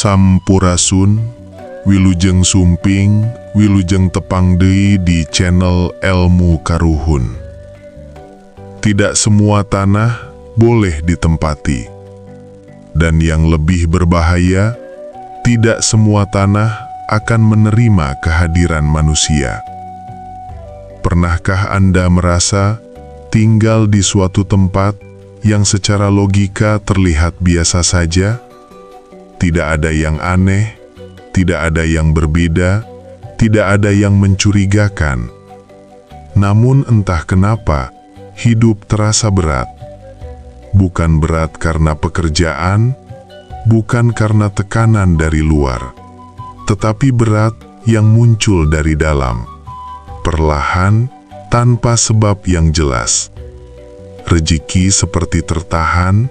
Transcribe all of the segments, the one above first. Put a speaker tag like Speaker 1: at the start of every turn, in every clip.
Speaker 1: Sampurasun, Wilujeng Sumping, Wilujeng Tepang Deui di channel Ilmu Karuhun. Tidak semua tanah boleh ditempati. Dan yang lebih berbahaya, tidak semua tanah akan menerima kehadiran manusia. Pernahkah Anda merasa tinggal di suatu tempat yang secara logika terlihat biasa saja? Tidak ada yang aneh, tidak ada yang berbeda, tidak ada yang mencurigakan. Namun entah kenapa, hidup terasa berat. Bukan berat karena pekerjaan, bukan karena tekanan dari luar, tetapi berat yang muncul dari dalam, perlahan, tanpa sebab yang jelas. Rezeki seperti tertahan,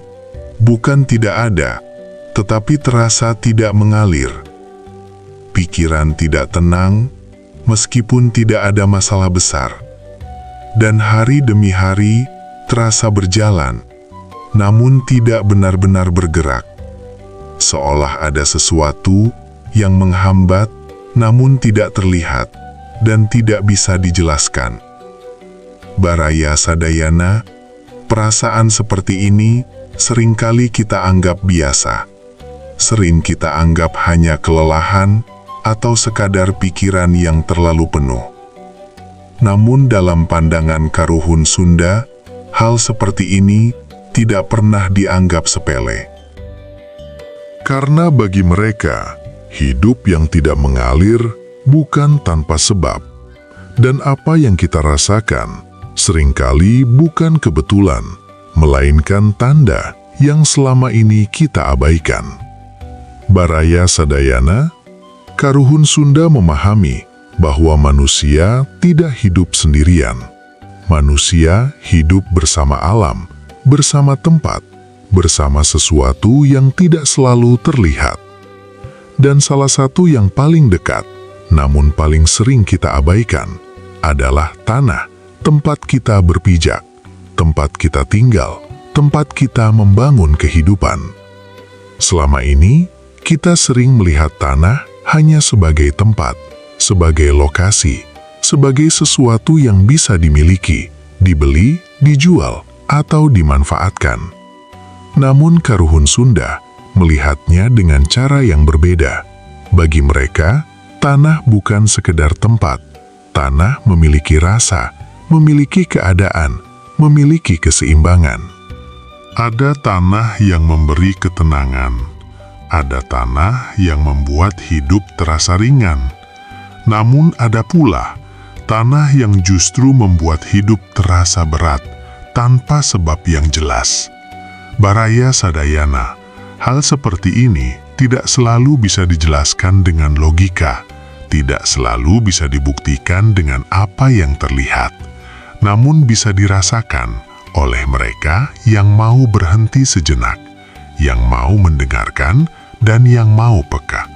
Speaker 1: bukan tidak ada, tetapi terasa tidak mengalir. Pikiran tidak tenang, meskipun tidak ada masalah besar. Dan hari demi hari terasa berjalan, namun tidak benar-benar bergerak. Seolah ada sesuatu yang menghambat, namun tidak terlihat, dan tidak bisa dijelaskan. Baraya Sadayana, perasaan seperti ini seringkali kita anggap biasa. Sering kita anggap hanya kelelahan atau sekadar pikiran yang terlalu penuh. Namun dalam pandangan Karuhun Sunda, hal seperti ini tidak pernah dianggap sepele. Karena bagi mereka, hidup yang tidak mengalir bukan tanpa sebab. Dan apa yang kita rasakan seringkali bukan kebetulan, melainkan tanda yang selama ini kita abaikan. Baraya Sadayana, Karuhun Sunda memahami bahwa manusia tidak hidup sendirian. Manusia hidup bersama alam, bersama tempat, bersama sesuatu yang tidak selalu terlihat. Dan salah satu yang paling dekat, namun paling sering kita abaikan, adalah tanah, tempat kita berpijak, tempat kita tinggal, tempat kita membangun kehidupan. Selama ini, kita sering melihat tanah hanya sebagai tempat, sebagai lokasi, sebagai sesuatu yang bisa dimiliki, dibeli, dijual, atau dimanfaatkan. Namun Karuhun Sunda melihatnya dengan cara yang berbeda. Bagi mereka, tanah bukan sekedar tempat. Tanah memiliki rasa, memiliki keadaan, memiliki keseimbangan. Ada tanah yang memberi ketenangan. Ada tanah yang membuat hidup terasa ringan. Namun ada pula tanah yang justru membuat hidup terasa berat, tanpa sebab yang jelas. Baraya Sadayana, hal seperti ini tidak selalu bisa dijelaskan dengan logika, tidak selalu bisa dibuktikan dengan apa yang terlihat, namun bisa dirasakan oleh mereka yang mau berhenti sejenak, yang mau mendengarkan, dan yang mau peka.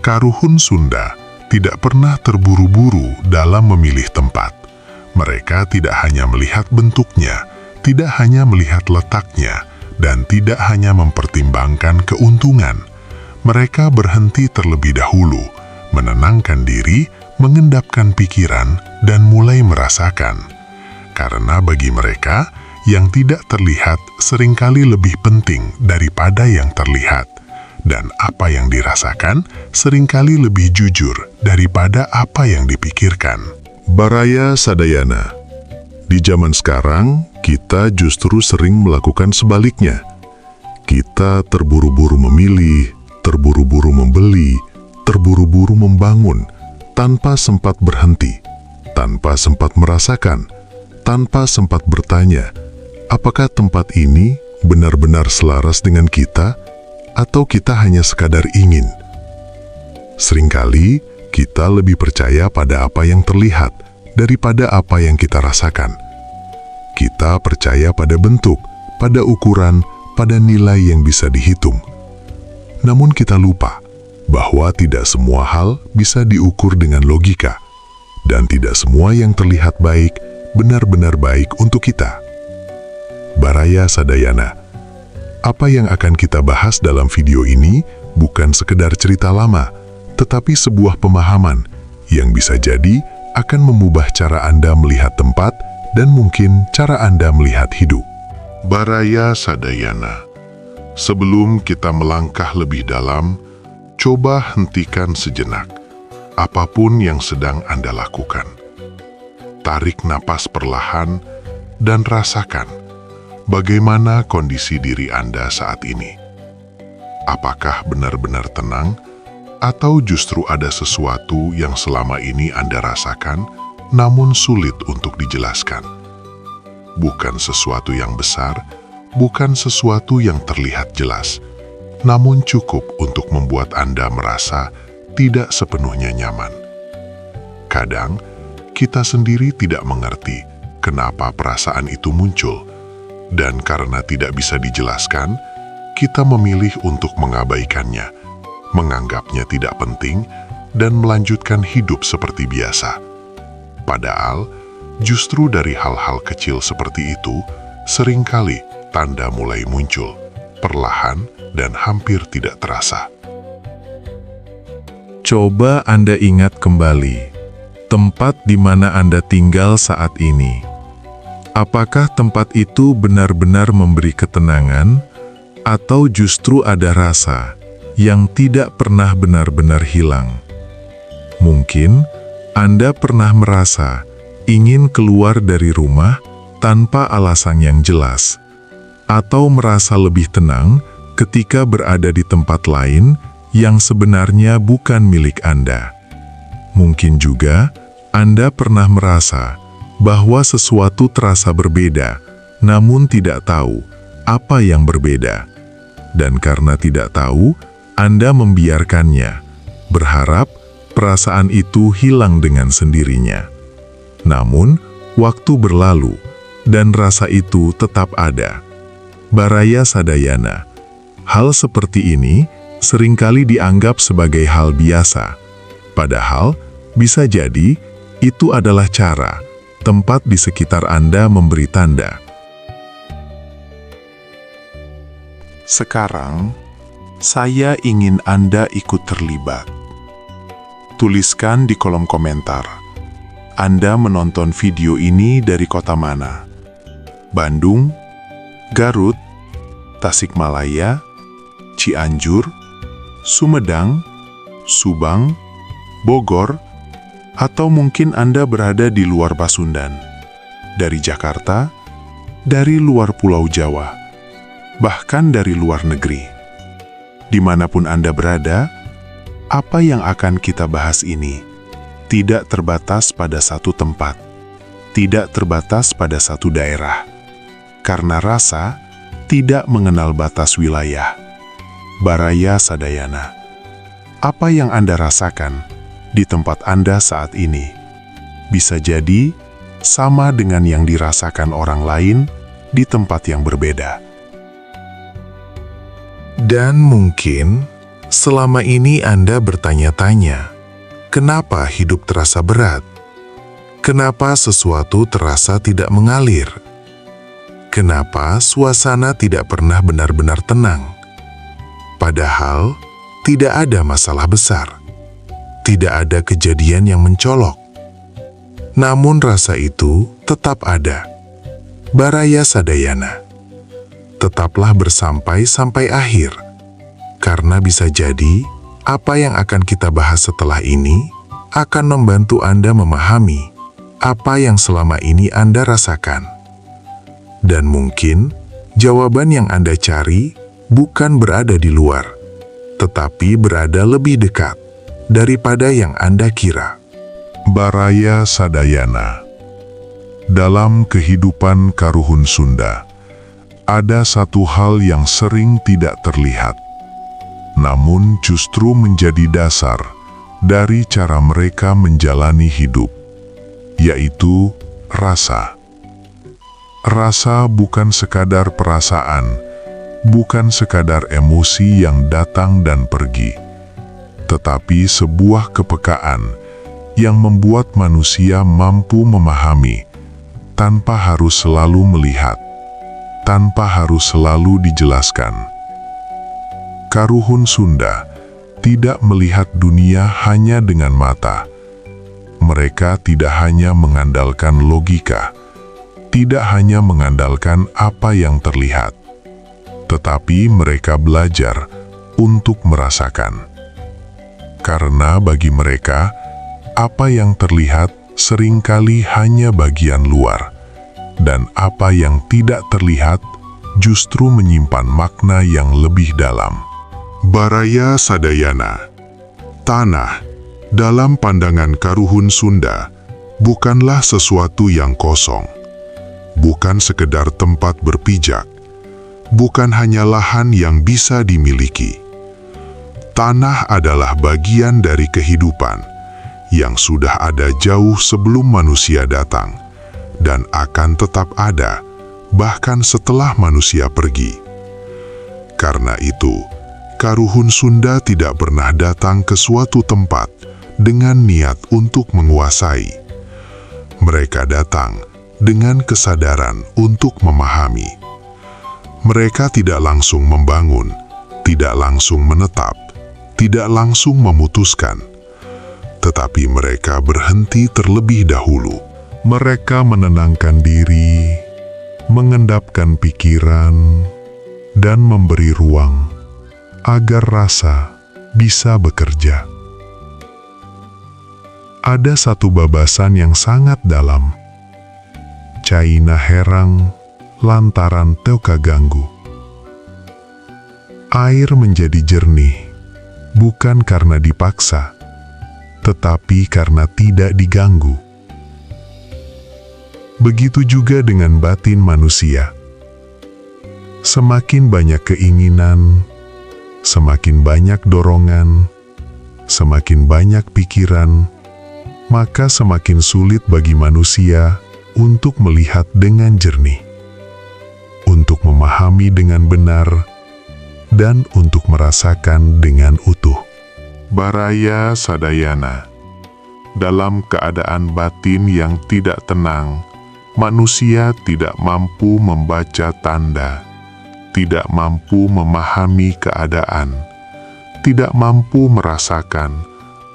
Speaker 1: Karuhun Sunda tidak pernah terburu-buru dalam memilih tempat. Mereka tidak hanya melihat bentuknya, tidak hanya melihat letaknya, dan tidak hanya mempertimbangkan keuntungan. Mereka berhenti terlebih dahulu, menenangkan diri, mengendapkan pikiran, dan mulai merasakan. Karena bagi mereka, yang tidak terlihat seringkali lebih penting daripada yang terlihat. Dan apa yang dirasakan seringkali lebih jujur daripada apa yang dipikirkan. Baraya Sadayana, di zaman sekarang kita justru sering melakukan sebaliknya. Kita terburu-buru memilih, terburu-buru membeli, terburu-buru membangun, tanpa sempat berhenti, tanpa sempat merasakan, tanpa sempat bertanya, apakah tempat ini benar-benar selaras dengan kita? Atau kita hanya sekadar ingin? Seringkali kita lebih percaya pada apa yang terlihat daripada apa yang kita rasakan. Kita percaya pada bentuk, pada ukuran, pada nilai yang bisa dihitung. Namun kita lupa bahwa tidak semua hal bisa diukur dengan logika, dan tidak semua yang terlihat baik benar-benar baik untuk kita. Baraya Sadayana, apa yang akan kita bahas dalam video ini bukan sekedar cerita lama, tetapi sebuah pemahaman yang bisa jadi akan mengubah cara Anda melihat tempat dan mungkin cara Anda melihat hidup. Baraya Sadayana. Sebelum kita melangkah lebih dalam, coba hentikan sejenak apapun yang sedang Anda lakukan. Tarik napas perlahan dan rasakan bagaimana kondisi diri Anda saat ini. Apakah benar-benar tenang, atau justru ada sesuatu yang selama ini Anda rasakan, namun sulit untuk dijelaskan? Bukan sesuatu yang besar, bukan sesuatu yang terlihat jelas, namun cukup untuk membuat Anda merasa tidak sepenuhnya nyaman. Kadang, kita sendiri tidak mengerti kenapa perasaan itu muncul, dan karena tidak bisa dijelaskan, kita memilih untuk mengabaikannya, menganggapnya tidak penting, dan melanjutkan hidup seperti biasa. Padahal, justru dari hal-hal kecil seperti itu, seringkali tanda mulai muncul, perlahan dan hampir tidak terasa. Coba Anda ingat kembali tempat di mana Anda tinggal saat ini. Apakah tempat itu benar-benar memberi ketenangan, atau justru ada rasa yang tidak pernah benar-benar hilang? Mungkin Anda pernah merasa ingin keluar dari rumah tanpa alasan yang jelas, atau merasa lebih tenang ketika berada di tempat lain yang sebenarnya bukan milik Anda. Mungkin juga Anda pernah merasa bahwa sesuatu terasa berbeda, namun tidak tahu apa yang berbeda. Dan karena tidak tahu, Anda membiarkannya, berharap perasaan itu hilang dengan sendirinya. Namun, waktu berlalu, dan rasa itu tetap ada. Baraya Sadayana. Hal seperti ini seringkali dianggap sebagai hal biasa. Padahal, bisa jadi itu adalah cara tempat di sekitar Anda memberi tanda. Sekarang, saya ingin Anda ikut terlibat. Tuliskan di kolom komentar, Anda menonton video ini dari kota mana? Bandung, Garut, Tasikmalaya, Cianjur, Sumedang, Subang, Bogor, atau mungkin Anda berada di luar Pasundan, dari Jakarta, dari luar Pulau Jawa, bahkan dari luar negeri. Dimanapun Anda berada, apa yang akan kita bahas ini tidak terbatas pada satu tempat, tidak terbatas pada satu daerah, karena rasa tidak mengenal batas wilayah. Baraya Sadayana. Apa yang Anda rasakan di tempat Anda saat ini bisa jadi sama dengan yang dirasakan orang lain di tempat yang berbeda. Dan mungkin selama ini Anda bertanya-tanya, kenapa hidup terasa berat? Kenapa sesuatu terasa tidak mengalir? Kenapa suasana tidak pernah benar-benar tenang? Padahal tidak ada masalah besar, tidak ada kejadian yang mencolok. Namun rasa itu tetap ada. Baraya Sadayana. Tetaplah bersampai-sampai akhir, karena bisa jadi apa yang akan kita bahas setelah ini akan membantu Anda memahami apa yang selama ini Anda rasakan. Dan mungkin jawaban yang Anda cari bukan berada di luar, tetapi berada lebih dekat daripada yang Anda kira. Baraya Sadayana. Dalam kehidupan Karuhun Sunda, ada satu hal yang sering tidak terlihat, namun justru menjadi dasar dari cara mereka menjalani hidup, yaitu rasa. Rasa bukan sekadar perasaan, bukan sekadar emosi yang datang dan pergi, tetapi sebuah kepekaan yang membuat manusia mampu memahami tanpa harus selalu melihat, tanpa harus selalu dijelaskan. Karuhun Sunda tidak melihat dunia hanya dengan mata. Mereka tidak hanya mengandalkan logika, tidak hanya mengandalkan apa yang terlihat, tetapi mereka belajar untuk merasakan. Karena bagi mereka, apa yang terlihat seringkali hanya bagian luar, dan apa yang tidak terlihat justru menyimpan makna yang lebih dalam. Baraya Sadayana. Tanah, dalam pandangan Karuhun Sunda, bukanlah sesuatu yang kosong, bukan sekedar tempat berpijak, bukan hanya lahan yang bisa dimiliki. Tanah adalah bagian dari kehidupan yang sudah ada jauh sebelum manusia datang dan akan tetap ada bahkan setelah manusia pergi. Karena itu, Karuhun Sunda tidak pernah datang ke suatu tempat dengan niat untuk menguasai. Mereka datang dengan kesadaran untuk memahami. Mereka tidak langsung membangun, tidak langsung menetap, tidak langsung memutuskan, tetapi mereka berhenti terlebih dahulu. Mereka menenangkan diri, mengendapkan pikiran, dan memberi ruang agar rasa bisa bekerja. Ada satu babasan yang sangat dalam. Caina herang lantaran teu kaganggu. Air menjadi jernih, bukan karena dipaksa, tetapi karena tidak diganggu. Begitu juga dengan batin manusia. Semakin banyak keinginan, semakin banyak dorongan, semakin banyak pikiran, maka semakin sulit bagi manusia untuk melihat dengan jernih, untuk memahami dengan benar, dan untuk merasakan dengan utuh. Baraya Sadayana. Dalam keadaan batin yang tidak tenang, manusia tidak mampu membaca tanda, tidak mampu memahami keadaan, tidak mampu merasakan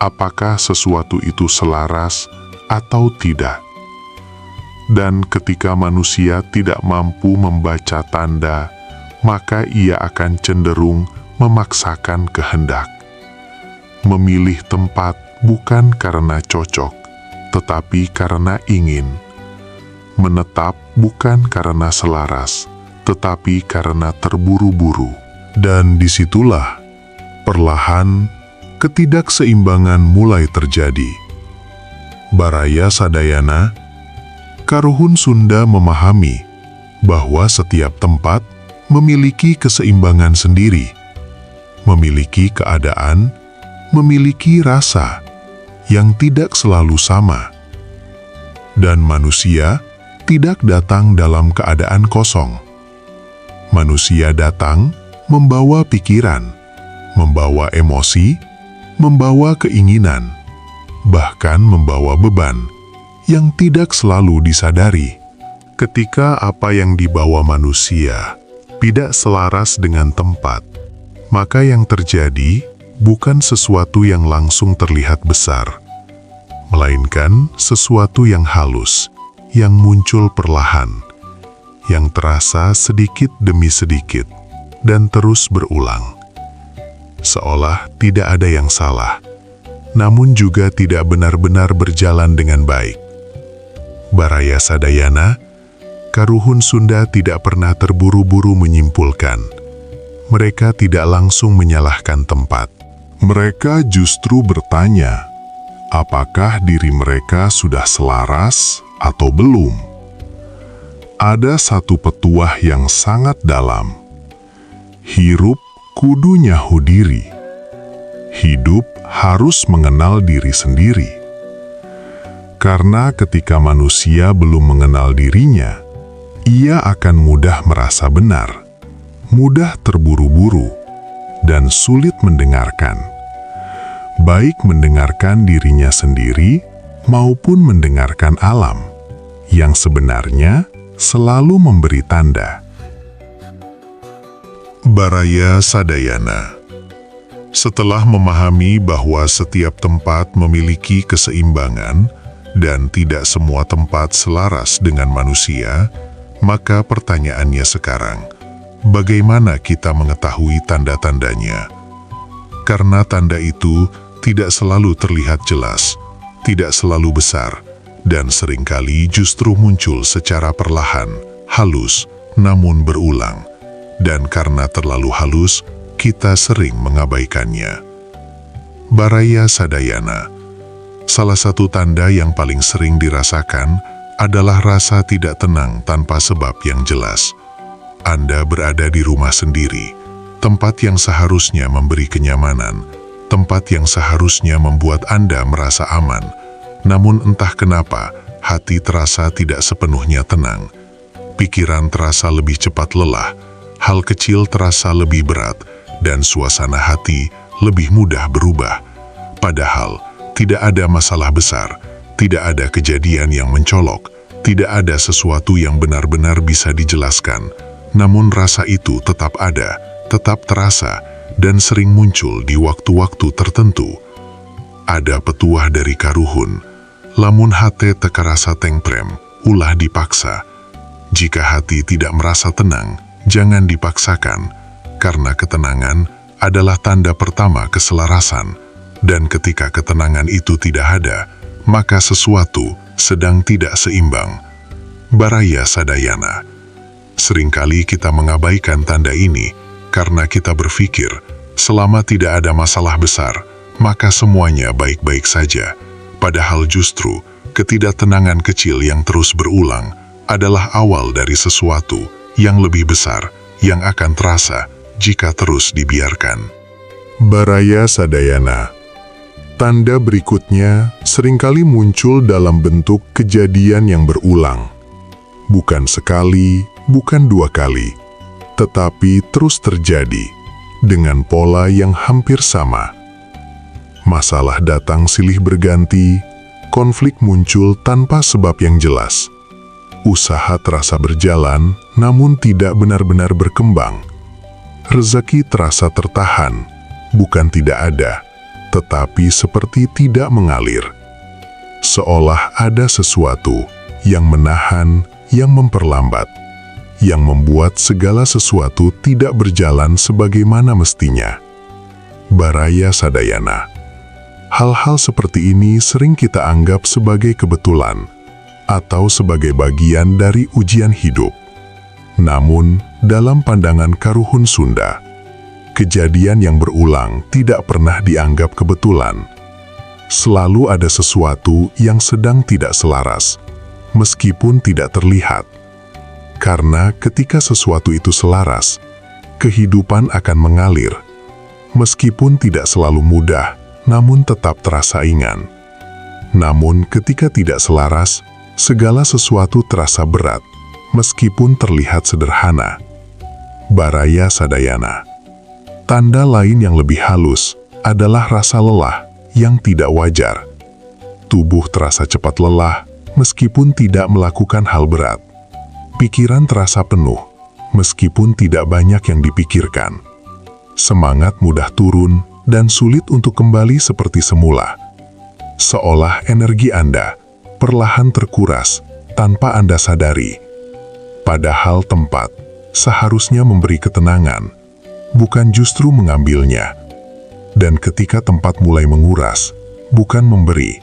Speaker 1: apakah sesuatu itu selaras atau tidak. Dan ketika manusia tidak mampu membaca tanda, maka ia akan cenderung memaksakan kehendak. Memilih tempat bukan karena cocok, tetapi karena ingin. Menetap bukan karena selaras, tetapi karena terburu-buru. Dan disitulah, perlahan, ketidakseimbangan mulai terjadi. Baraya Sadayana. Karuhun Sunda memahami bahwa setiap tempat memiliki keseimbangan sendiri, memiliki keadaan, memiliki rasa yang tidak selalu sama. Dan manusia tidak datang dalam keadaan kosong. Manusia datang membawa pikiran, membawa emosi, membawa keinginan, bahkan membawa beban yang tidak selalu disadari. Ketika apa yang dibawa manusia tidak selaras dengan tempat, maka yang terjadi bukan sesuatu yang langsung terlihat besar, melainkan sesuatu yang halus, yang muncul perlahan, yang terasa sedikit demi sedikit, dan terus berulang. Seolah tidak ada yang salah, namun juga tidak benar-benar berjalan dengan baik. Baraya Sadayana, Karuhun Sunda tidak pernah terburu-buru menyimpulkan. Mereka tidak langsung menyalahkan tempat. Mereka justru bertanya, apakah diri mereka sudah selaras atau belum? Ada satu petuah yang sangat dalam. Hirup kudu nyahu diri. Hidup harus mengenal diri sendiri. Karena ketika manusia belum mengenal dirinya, ia akan mudah merasa benar, mudah terburu-buru, dan sulit mendengarkan. Baik mendengarkan dirinya sendiri maupun mendengarkan alam, yang sebenarnya selalu memberi tanda. Baraya Sadayana. Setelah memahami bahwa setiap tempat memiliki keseimbangan dan tidak semua tempat selaras dengan manusia, maka pertanyaannya sekarang, bagaimana kita mengetahui tanda-tandanya? Karena tanda itu tidak selalu terlihat jelas, tidak selalu besar, dan seringkali justru muncul secara perlahan, halus, namun berulang. Dan karena terlalu halus, kita sering mengabaikannya. Baraya Sadayana. Salah satu tanda yang paling sering dirasakan adalah rasa tidak tenang tanpa sebab yang jelas. Anda berada di rumah sendiri, tempat yang seharusnya memberi kenyamanan, tempat yang seharusnya membuat Anda merasa aman. Namun entah kenapa, hati terasa tidak sepenuhnya tenang. Pikiran terasa lebih cepat lelah, hal kecil terasa lebih berat, dan suasana hati lebih mudah berubah. Padahal, tidak ada masalah besar, tidak ada kejadian yang mencolok, tidak ada sesuatu yang benar-benar bisa dijelaskan. Namun rasa itu tetap ada, tetap terasa, dan sering muncul di waktu-waktu tertentu. Ada petuah dari karuhun, lamun hate teka rasa tengprem, ulah dipaksa. Jika hati tidak merasa tenang, jangan dipaksakan, karena ketenangan adalah tanda pertama keselarasan, dan ketika ketenangan itu tidak ada, maka sesuatu sedang tidak seimbang. Baraya Sadayana. Seringkali kita mengabaikan tanda ini, karena kita berpikir, selama tidak ada masalah besar, maka semuanya baik-baik saja. Padahal justru, ketidaktenangan kecil yang terus berulang, adalah awal dari sesuatu yang lebih besar, yang akan terasa jika terus dibiarkan. Baraya Sadayana. Tanda berikutnya seringkali muncul dalam bentuk kejadian yang berulang. Bukan sekali, bukan dua kali, tetapi terus terjadi dengan pola yang hampir sama. Masalah datang silih berganti, konflik muncul tanpa sebab yang jelas. Usaha terasa berjalan, namun tidak benar-benar berkembang. Rezeki terasa tertahan, bukan tidak ada, tetapi seperti tidak mengalir. Seolah ada sesuatu yang menahan, yang memperlambat, yang membuat segala sesuatu tidak berjalan sebagaimana mestinya. Baraya Sadayana. Hal-hal seperti ini sering kita anggap sebagai kebetulan, atau sebagai bagian dari ujian hidup. Namun, dalam pandangan karuhun Sunda, kejadian yang berulang tidak pernah dianggap kebetulan. Selalu ada sesuatu yang sedang tidak selaras, meskipun tidak terlihat. Karena ketika sesuatu itu selaras, kehidupan akan mengalir. Meskipun tidak selalu mudah, namun tetap terasa ringan. Namun ketika tidak selaras, segala sesuatu terasa berat, meskipun terlihat sederhana. Baraya Sadayana. Tanda lain yang lebih halus adalah rasa lelah yang tidak wajar. Tubuh terasa cepat lelah, meskipun tidak melakukan hal berat. Pikiran terasa penuh, meskipun tidak banyak yang dipikirkan. Semangat mudah turun dan sulit untuk kembali seperti semula. Seolah energi Anda perlahan terkuras tanpa Anda sadari. Padahal tempat seharusnya memberi ketenangan, bukan justru mengambilnya. Dan ketika tempat mulai menguras, bukan memberi,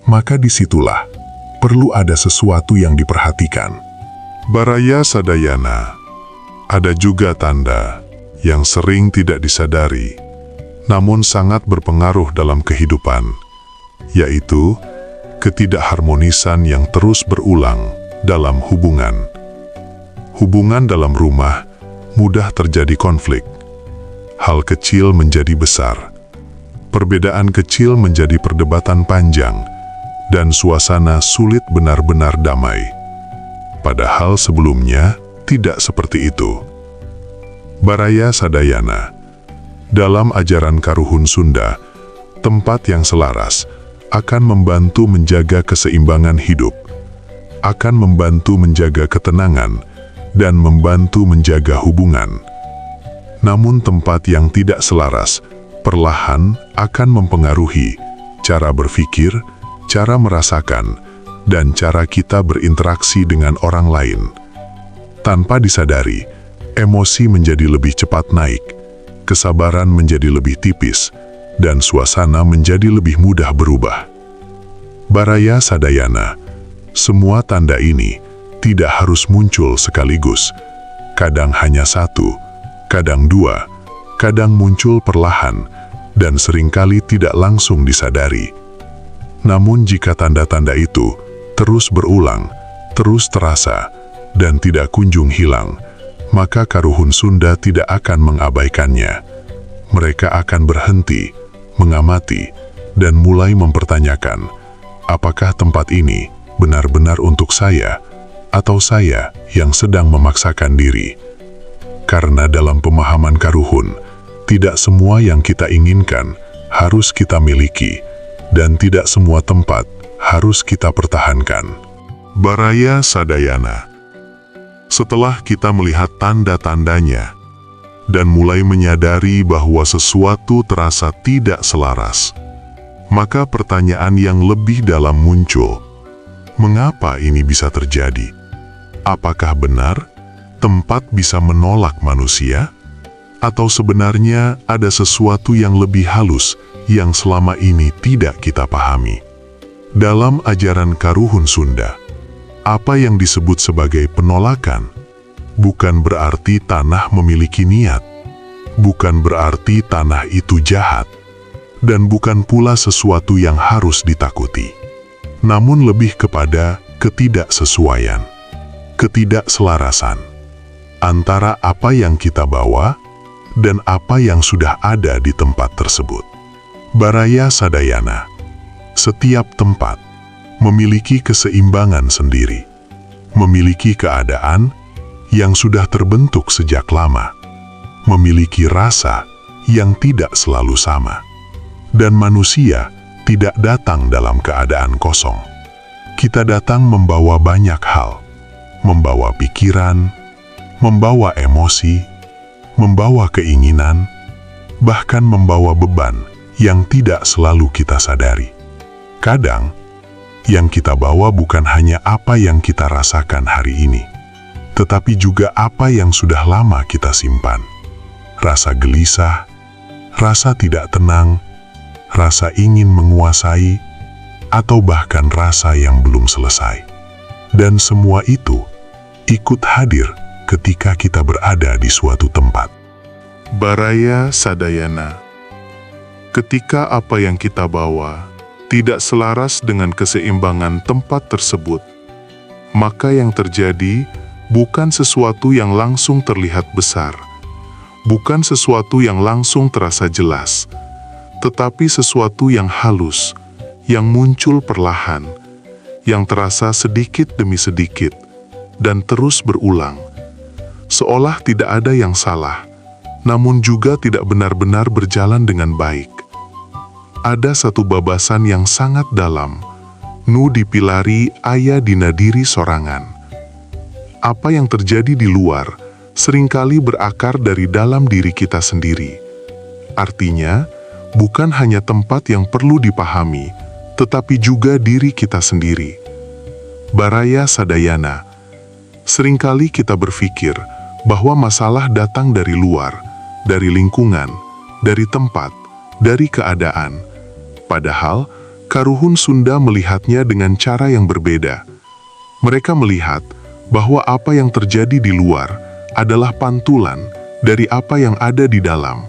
Speaker 1: maka disitulah perlu ada sesuatu yang diperhatikan. Baraya Sadayana. Ada juga tanda yang sering tidak disadari, namun sangat berpengaruh dalam kehidupan, yaitu ketidakharmonisan yang terus berulang dalam hubungan. Hubungan dalam rumah mudah terjadi konflik. Hal kecil menjadi besar. Perbedaan kecil menjadi perdebatan panjang, dan suasana sulit benar-benar damai. Padahal sebelumnya tidak seperti itu. Baraya Sadayana. Dalam ajaran karuhun Sunda, tempat yang selaras akan membantu menjaga keseimbangan hidup, akan membantu menjaga ketenangan, dan membantu menjaga hubungan. Namun tempat yang tidak selaras perlahan akan mempengaruhi cara berpikir, cara merasakan, dan cara kita berinteraksi dengan orang lain. Tanpa disadari, emosi menjadi lebih cepat naik, kesabaran menjadi lebih tipis, dan suasana menjadi lebih mudah berubah. Baraya Sadayana, semua tanda ini tidak harus muncul sekaligus. Kadang hanya satu, kadang dua, kadang muncul perlahan, dan seringkali tidak langsung disadari. Namun jika tanda-tanda itu terus berulang, terus terasa, dan tidak kunjung hilang, maka Karuhun Sunda tidak akan mengabaikannya. Mereka akan berhenti, mengamati, dan mulai mempertanyakan, apakah tempat ini benar-benar untuk saya, atau saya yang sedang memaksakan diri. Karena dalam pemahaman Karuhun, tidak semua yang kita inginkan harus kita miliki, dan tidak semua tempat harus kita pertahankan. Baraya Sadayana. Setelah kita melihat tanda-tandanya, dan mulai menyadari bahwa sesuatu terasa tidak selaras, maka pertanyaan yang lebih dalam muncul. Mengapa ini bisa terjadi? Apakah benar tempat bisa menolak manusia? Atau sebenarnya ada sesuatu yang lebih halus yang selama ini tidak kita pahami? Dalam ajaran Karuhun Sunda, apa yang disebut sebagai penolakan bukan berarti tanah memiliki niat, bukan berarti tanah itu jahat, dan bukan pula sesuatu yang harus ditakuti. Namun lebih kepada ketidaksesuaian, ketidakselarasan antara apa yang kita bawa dan apa yang sudah ada di tempat tersebut. Baraya Sadayana, setiap tempat memiliki keseimbangan sendiri, memiliki keadaan yang sudah terbentuk sejak lama, memiliki rasa yang tidak selalu sama, dan manusia tidak datang dalam keadaan kosong. Kita datang membawa banyak hal, membawa pikiran, membawa emosi, membawa keinginan, bahkan membawa beban yang tidak selalu kita sadari. Kadang, yang kita bawa bukan hanya apa yang kita rasakan hari ini, tetapi juga apa yang sudah lama kita simpan. Rasa gelisah, rasa tidak tenang, rasa ingin menguasai, atau bahkan rasa yang belum selesai. Dan semua itu ikut hadir ketika kita berada di suatu tempat. Baraya Sadayana, ketika apa yang kita bawa tidak selaras dengan keseimbangan tempat tersebut, maka yang terjadi bukan sesuatu yang langsung terlihat besar, bukan sesuatu yang langsung terasa jelas, tetapi sesuatu yang halus, yang muncul perlahan, yang terasa sedikit demi sedikit, dan terus berulang. Seolah tidak ada yang salah, namun juga tidak benar-benar berjalan dengan baik. Ada satu babasan yang sangat dalam, nu dipilari aya dina diri sorangan. Apa yang terjadi di luar seringkali berakar dari dalam diri kita sendiri. Artinya, bukan hanya tempat yang perlu dipahami, tetapi juga diri kita sendiri. Baraya Sadayana, seringkali kita berpikir bahwa masalah datang dari luar, dari lingkungan, dari tempat, dari keadaan. Padahal, Karuhun Sunda melihatnya dengan cara yang berbeda. Mereka melihat bahwa apa yang terjadi di luar adalah pantulan dari apa yang ada di dalam.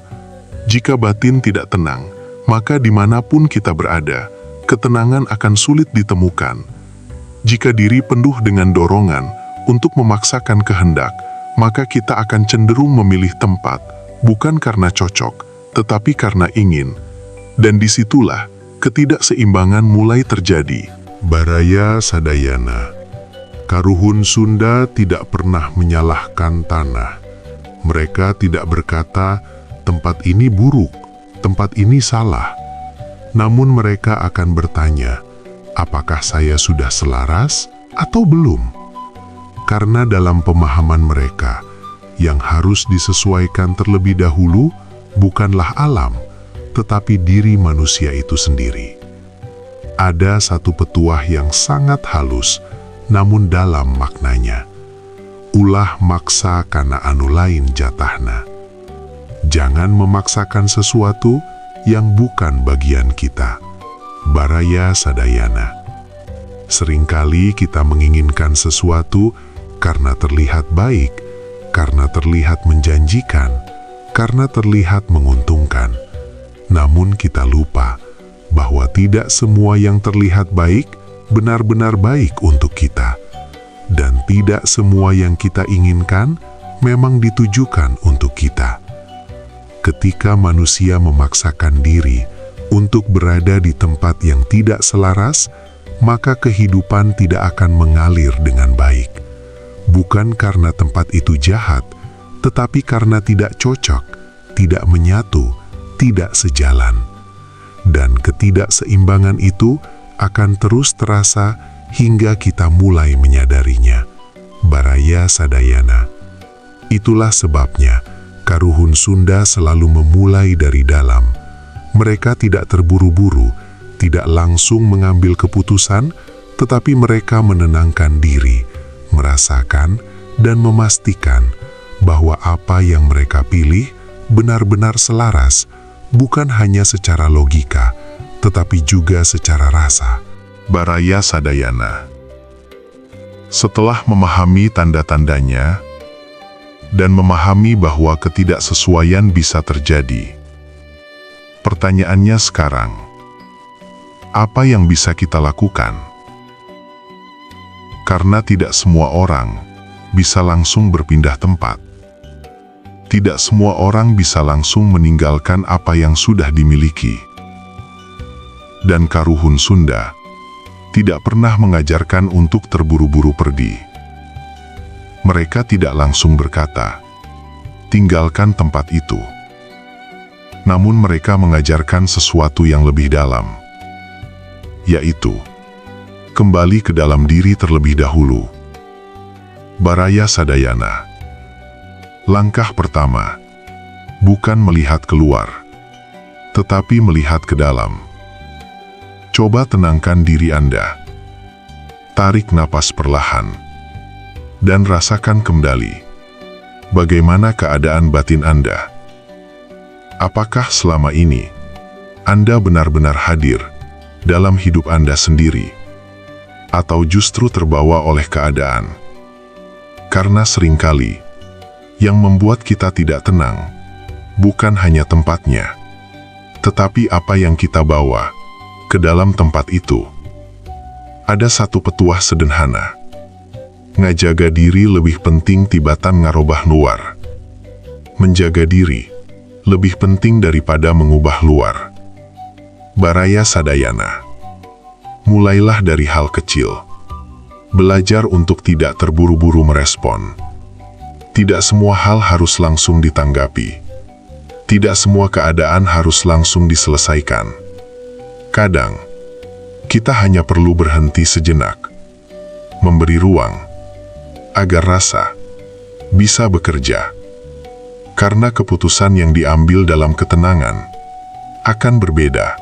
Speaker 1: Jika batin tidak tenang, maka dimanapun kita berada, ketenangan akan sulit ditemukan. Jika diri penuh dengan dorongan untuk memaksakan kehendak, maka kita akan cenderung memilih tempat, bukan karena cocok, tetapi karena ingin. Dan disitulah ketidakseimbangan mulai terjadi. Baraya Sadayana, Karuhun Sunda tidak pernah menyalahkan tanah. Mereka tidak berkata, tempat ini buruk, tempat ini salah. Namun mereka akan bertanya, apakah saya sudah selaras atau belum? Karena dalam pemahaman mereka, yang harus disesuaikan terlebih dahulu bukanlah alam, tetapi diri manusia itu sendiri. Ada satu petuah yang sangat halus, namun dalam maknanya. Ulah maksa kana anu lain jatahna. Jangan memaksakan sesuatu yang bukan bagian kita. Baraya Sadayana. Seringkali kita menginginkan sesuatu karena terlihat baik, karena terlihat menjanjikan, karena terlihat menguntungkan. Namun kita lupa bahwa tidak semua yang terlihat baik benar-benar baik untuk kita. Dan tidak semua yang kita inginkan memang ditujukan untuk kita. Ketika manusia memaksakan diri untuk berada di tempat yang tidak selaras, maka kehidupan tidak akan mengalir dengan baik. Bukan karena tempat itu jahat, tetapi karena tidak cocok, tidak menyatu, tidak sejalan. Dan ketidakseimbangan itu akan terus terasa hingga kita mulai menyadarinya. Baraya Sadayana. Itulah sebabnya Karuhun Sunda selalu memulai dari dalam. Mereka tidak terburu-buru, tidak langsung mengambil keputusan, tetapi mereka menenangkan diri, merasakan dan memastikan bahwa apa yang mereka pilih benar-benar selaras, bukan hanya secara logika, tetapi juga secara rasa. Baraya Sadayana. Setelah memahami tanda-tandanya dan memahami bahwa ketidaksesuaian bisa terjadi, pertanyaannya sekarang, apa yang bisa kita lakukan? Karena tidak semua orang bisa langsung berpindah tempat. Tidak semua orang bisa langsung meninggalkan apa yang sudah dimiliki. Dan Karuhun Sunda tidak pernah mengajarkan untuk terburu-buru pergi. Mereka tidak langsung berkata, tinggalkan tempat itu. Namun mereka mengajarkan sesuatu yang lebih dalam, yaitu, kembali ke dalam diri terlebih dahulu. Baraya Sadayana. Langkah pertama, bukan melihat keluar, tetapi melihat ke dalam. Coba tenangkan diri Anda. Tarik napas perlahan. Dan rasakan kembali. Bagaimana keadaan batin Anda? Apakah selama ini Anda benar-benar hadir dalam hidup Anda sendiri? Atau justru terbawa oleh keadaan? Karena seringkali yang membuat kita tidak tenang bukan hanya tempatnya, tetapi apa yang kita bawa ke dalam tempat itu. Ada satu petuah sederhana. Ngajaga diri lebih penting tibatan ngarobah luar. Menjaga diri lebih penting daripada mengubah luar. Baraya Sadayana. Mulailah dari hal kecil. Belajar untuk tidak terburu-buru merespon. Tidak semua hal harus langsung ditanggapi. Tidak semua keadaan harus langsung diselesaikan. Kadang, kita hanya perlu berhenti sejenak, memberi ruang, agar rasa bisa bekerja. Karena keputusan yang diambil dalam ketenangan akan berbeda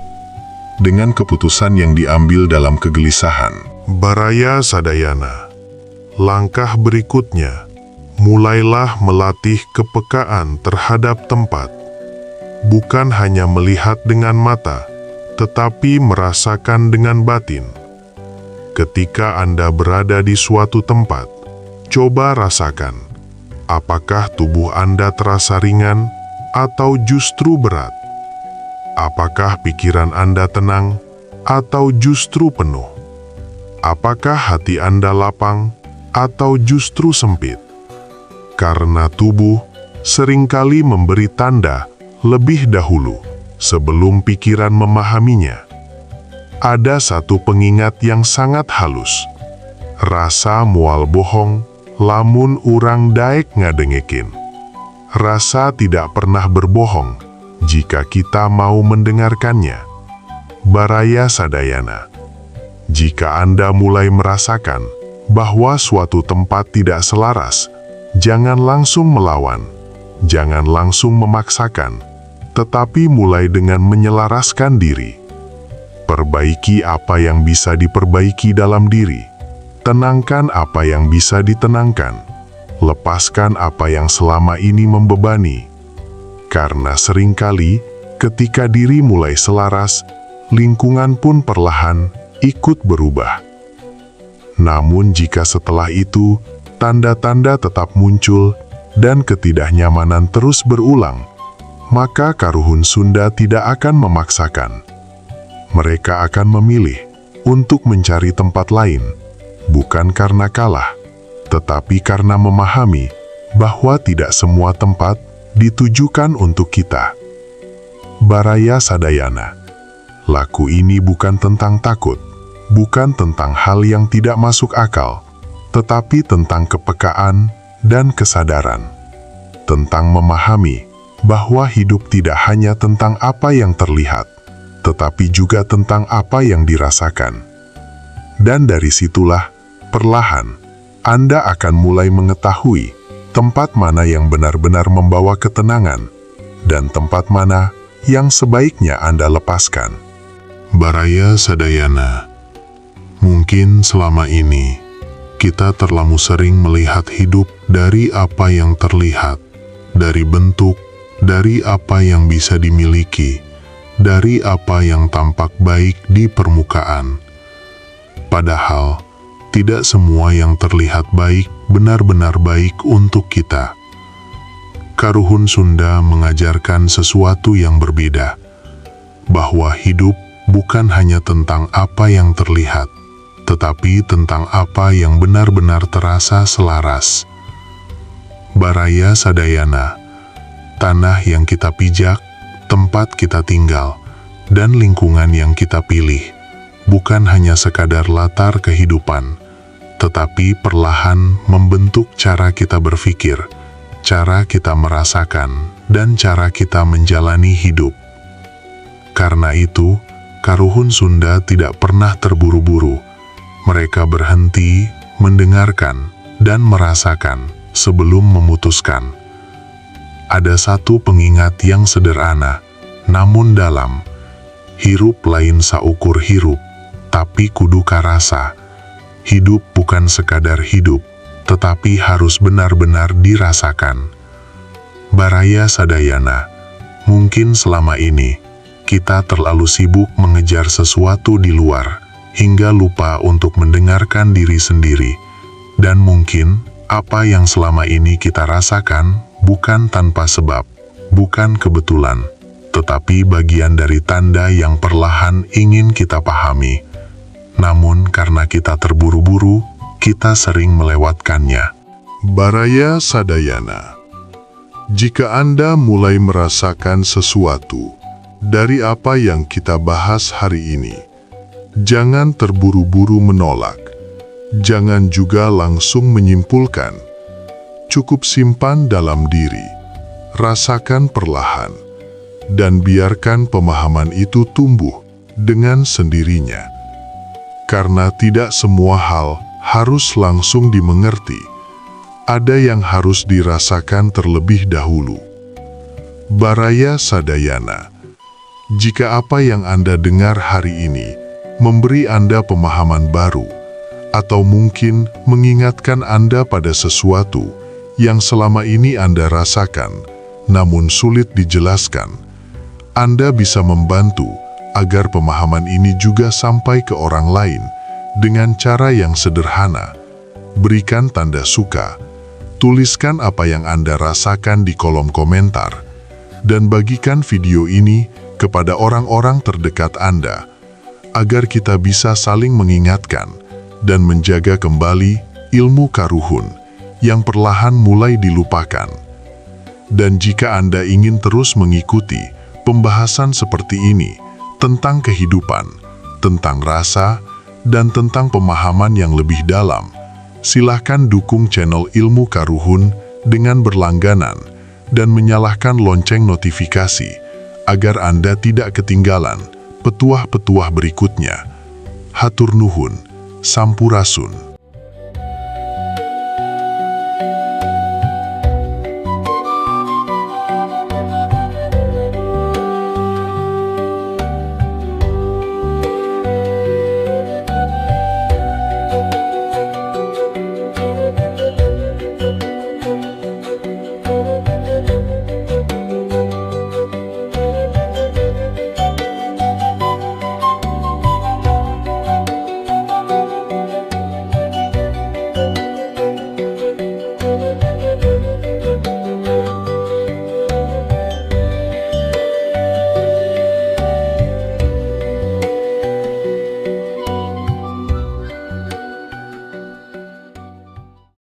Speaker 1: dengan keputusan yang diambil dalam kegelisahan. Baraya Sadayana. Langkah berikutnya, mulailah melatih kepekaan terhadap tempat. Bukan hanya melihat dengan mata, tetapi merasakan dengan batin. Ketika Anda berada di suatu tempat, coba rasakan, apakah tubuh Anda terasa ringan atau justru berat? Apakah pikiran Anda tenang atau justru penuh? Apakah hati Anda lapang atau justru sempit? Karena tubuh seringkali memberi tanda lebih dahulu sebelum pikiran memahaminya. Ada satu pengingat yang sangat halus. Rasa mual bohong, lamun urang daek ngadengekin. Rasa tidak pernah berbohong jika kita mau mendengarkannya. Baraya Sadayana. Jika Anda mulai merasakan bahwa suatu tempat tidak selaras, jangan langsung melawan, jangan langsung memaksakan, tetapi mulai dengan menyelaraskan diri. Perbaiki apa yang bisa diperbaiki dalam diri. Tenangkan apa yang bisa ditenangkan. Lepaskan apa yang selama ini membebani. Karena seringkali, ketika diri mulai selaras, lingkungan pun perlahan ikut berubah. Namun jika setelah itu, tanda-tanda tetap muncul dan ketidaknyamanan terus berulang, maka Karuhun Sunda tidak akan memaksakan. Mereka akan memilih untuk mencari tempat lain, bukan karena kalah, tetapi karena memahami bahwa tidak semua tempat ditujukan untuk kita. Baraya Sadayana. Laku ini bukan tentang takut, bukan tentang hal yang tidak masuk akal, tetapi tentang kepekaan dan kesadaran. Tentang memahami bahwa hidup tidak hanya tentang apa yang terlihat, tetapi juga tentang apa yang dirasakan. Dan dari situlah, perlahan, Anda akan mulai mengetahui tempat mana yang benar-benar membawa ketenangan, dan tempat mana yang sebaiknya Anda lepaskan. Baraya Sadayana. Mungkin selama ini, kita terlalu sering melihat hidup dari apa yang terlihat, dari bentuk, dari apa yang bisa dimiliki, dari apa yang tampak baik di permukaan. Padahal, tidak semua yang terlihat baik benar-benar baik untuk kita. Karuhun Sunda mengajarkan sesuatu yang berbeda, bahwa hidup bukan hanya tentang apa yang terlihat, tetapi tentang apa yang benar-benar terasa selaras. Baraya Sadayana. Tanah yang kita pijak, tempat kita tinggal, dan lingkungan yang kita pilih, bukan hanya sekadar latar kehidupan, tetapi perlahan membentuk cara kita berpikir, cara kita merasakan, dan cara kita menjalani hidup. Karena itu, Karuhun Sunda tidak pernah terburu-buru. Mereka berhenti, mendengarkan, dan merasakan sebelum memutuskan. Ada satu pengingat yang sederhana, namun dalam. Hirup lain saukur hirup, tapi kudu karasa. Hidup bukan sekadar hidup, tetapi harus benar-benar dirasakan. Baraya Sadayana. Mungkin selama ini, kita terlalu sibuk mengejar sesuatu di luar, hingga lupa untuk mendengarkan diri sendiri. Dan mungkin, apa yang selama ini kita rasakan, bukan tanpa sebab, bukan kebetulan, tetapi bagian dari tanda yang perlahan ingin kita pahami. Namun karena kita terburu-buru, kita sering melewatkannya. Baraya Sadayana. Jika Anda mulai merasakan sesuatu dari apa yang kita bahas hari ini, jangan terburu-buru menolak. Jangan juga langsung menyimpulkan. Cukup simpan dalam diri, rasakan perlahan, dan biarkan pemahaman itu tumbuh dengan sendirinya. Karena tidak semua hal harus langsung dimengerti, ada yang harus dirasakan terlebih dahulu. Baraya Sadayana. Jika apa yang Anda dengar hari ini memberi Anda pemahaman baru, atau mungkin mengingatkan Anda pada sesuatu yang selama ini Anda rasakan, namun sulit dijelaskan, Anda bisa membantu agar pemahaman ini juga sampai ke orang lain dengan cara yang sederhana. Berikan tanda suka, tuliskan apa yang Anda rasakan di kolom komentar, dan bagikan video ini kepada orang-orang terdekat Anda, agar kita bisa saling mengingatkan dan menjaga kembali ilmu Karuhun yang perlahan mulai dilupakan. Dan jika Anda ingin terus mengikuti pembahasan seperti ini tentang kehidupan, tentang rasa, dan tentang pemahaman yang lebih dalam, silahkan dukung channel Ilmu Karuhun dengan berlangganan dan menyalakan lonceng notifikasi agar Anda tidak ketinggalan petuah-petuah berikutnya. Hatur nuhun, sampurasun.